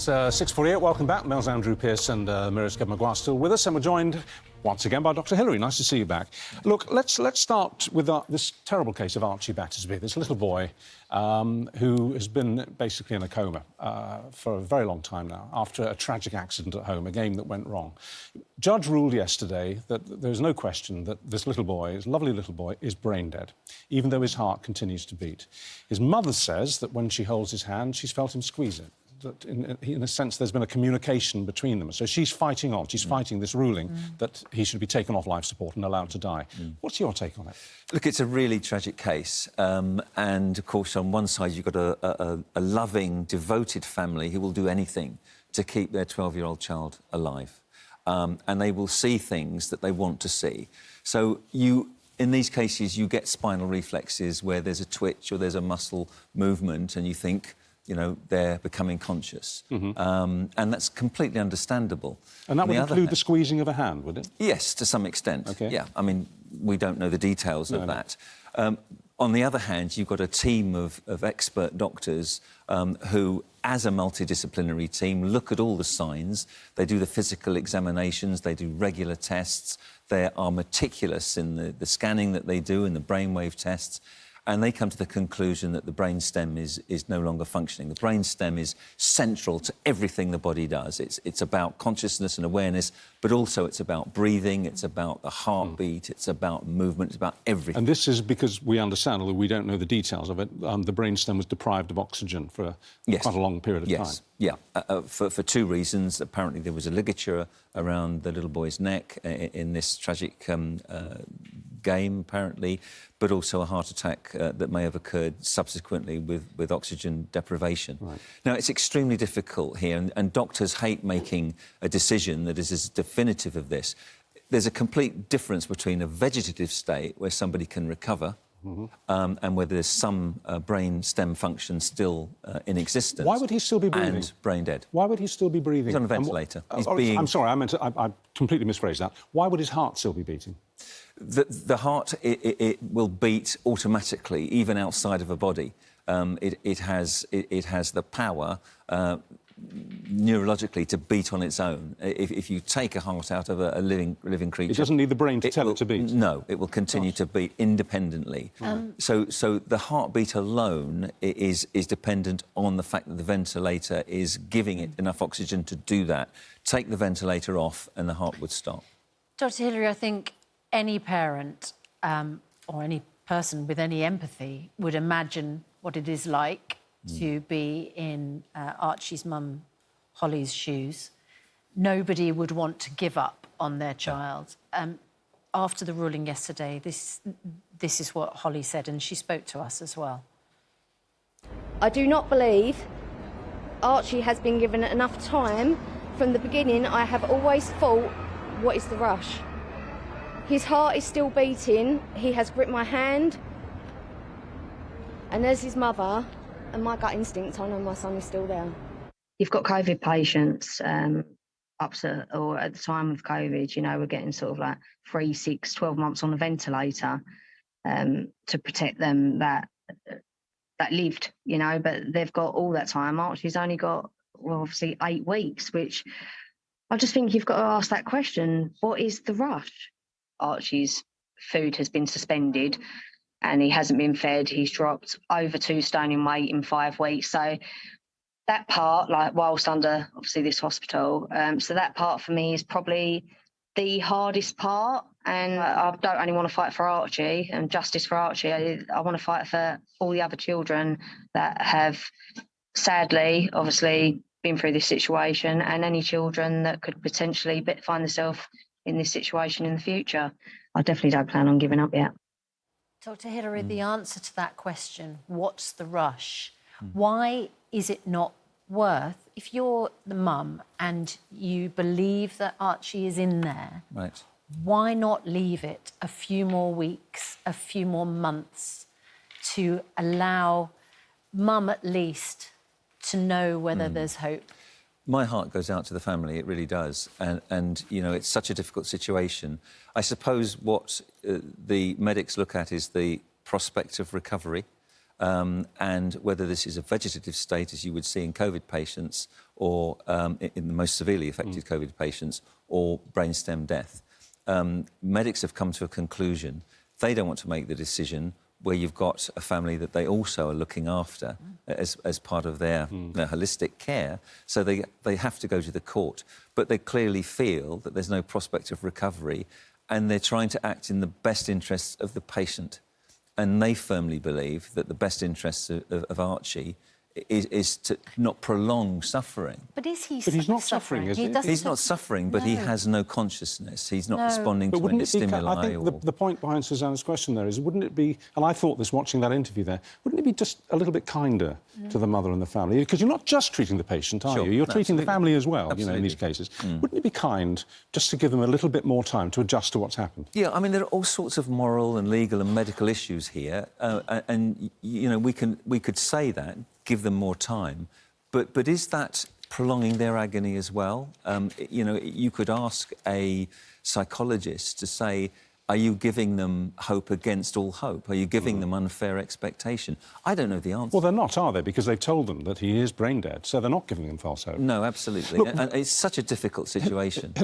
It's 6:48. Welcome back. Mel's Andrew Pearce and Mirror's Kevin Maguire still with us, and we're joined once again by Dr. Hillary. Nice to see you back. Look, let's start with this terrible case of Archie Battersbee, this little boy who has been basically in a coma for a very long time now after a tragic accident at home, a game that went wrong. Judge ruled yesterday that there's no question that this little boy, this lovely little boy, is brain dead, even though his heart continues to beat. His mother says that when she holds his hand, she's felt him squeeze it. That in a sense, there's been a communication between them. So she's fighting on. She's fighting this ruling that he should be taken off life support and allowed to die. What's your take on it? Look, it's a really tragic case. And, of course, on one side, you've got a loving, devoted family who will do anything to keep their 12-year-old child alive. And they will see things that they want to see. So in these cases, you get spinal reflexes where there's a twitch or there's a muscle movement and you think, you know, they're becoming conscious. And that's completely understandable. And that would include the squeezing of a hand, would it? Yes, to some extent. OK. Yeah, I mean, we don't know the details of that. On the other hand, you've got a team of expert doctors who, as a multidisciplinary team, look at all the signs. They do the physical examinations, they do regular tests, they are meticulous in the scanning that they do and the brainwave tests. And they come to the conclusion that the brainstem is no longer functioning. The brainstem is central to everything the body does. It's about consciousness and awareness, but also it's about breathing, it's about the heartbeat, it's about movement, it's about everything. And this is because we understand, although we don't know the details of it, the brainstem was deprived of oxygen for quite a long period of time. Yeah, for two reasons. Apparently there was a ligature around the little boy's neck in this tragic game, apparently, but also a heart attack that may have occurred subsequently with oxygen deprivation. Right. Now, it's extremely difficult here, and doctors hate making a decision that is as definitive of this. There's a complete difference between a vegetative state where somebody can recover and where there's some brain stem function still in existence. Why would he still be breathing? And brain dead. Why would he still be breathing? He's on a ventilator. I'm sorry, I completely misphrased that. Why would his heart still be beating? The heart, it will beat automatically, even outside of a body. It has the power neurologically to beat on its own. If you take a heart out of a living creature... It doesn't need the brain to tell it to beat? No, it will continue to beat independently. So the heartbeat alone is dependent on the fact that the ventilator is giving it enough oxygen to do that. Take the ventilator off and the heart would stop. Dr. Hillary, I think any parent or any person with any empathy would imagine what it is like to be in Archie's mum, Hollie's shoes. Nobody would want to give up on their child. After the ruling yesterday, this is what Hollie said, and she spoke to us as well. I do not believe Archie has been given enough time. From the beginning, I have always thought, what is the rush? His heart is still beating, he has gripped my hand, and as his mother, and my gut instinct, I know my son is still there. You've got COVID patients up to, or at the time of COVID, you know, we're getting sort of like 3, 6, 12 months on a ventilator to protect them that lived, you know, but they've got all that time. Archie's only got, well, obviously 8 weeks, which I just think you've got to ask that question, what is the rush? Archie's food has been suspended and he hasn't been fed. He's dropped over 2 stone in weight in 5 weeks. So that part, like whilst under obviously this hospital, so that part for me is probably the hardest part. And I don't only want to fight for Archie and justice for Archie. I want to fight for all the other children that have sadly, obviously, been through this situation, and any children that could potentially find themselves in this situation in the future. I definitely don't plan on giving up yet. Dr. Hillary, the answer to that question, what's the rush? Why is it not worth, if you're the mum and you believe that Archie is in there, right, why not leave it a few more weeks, a few more months to allow mum at least to know whether there's hope? My heart goes out to the family, it really does. And you know, it's such a difficult situation. I suppose what the medics look at is the prospect of recovery. and whether this is a vegetative state, as you would see in COVID patients, or in the most severely affected COVID patients, or brainstem death. Medics have come to a conclusion. They don't want to make the decision where you've got a family that they also are looking after as part of their holistic care. So they have to go to the court. But they clearly feel that there's no prospect of recovery, and they're trying to act in the best interests of the patient. And they firmly believe that the best interests of Archie is to not prolong suffering. But is he? But he's not suffering, is he? He's not suffering, but he has no consciousness. He's not responding to any stimuli. I think the point behind Susanna's question there is, wouldn't it be, and I thought this watching that interview there, wouldn't it be just a little bit kinder to the mother and the family? Because you're not just treating the patient, are you? You're treating the family as well, you know, in these cases. Wouldn't it be kind just to give them a little bit more time to adjust to what's happened? Yeah, I mean, there are all sorts of moral and legal and medical issues here, and, you know, we could say that, give them more time, but is that prolonging their agony as well? You know, you could ask a psychologist to say, are you giving them hope against all hope? Are you giving them unfair expectation? I don't know the answer. Well, they're not, are they? Because they've told them that he is brain dead, so they're not giving them false hope. No, absolutely. Look, and it's such a difficult situation.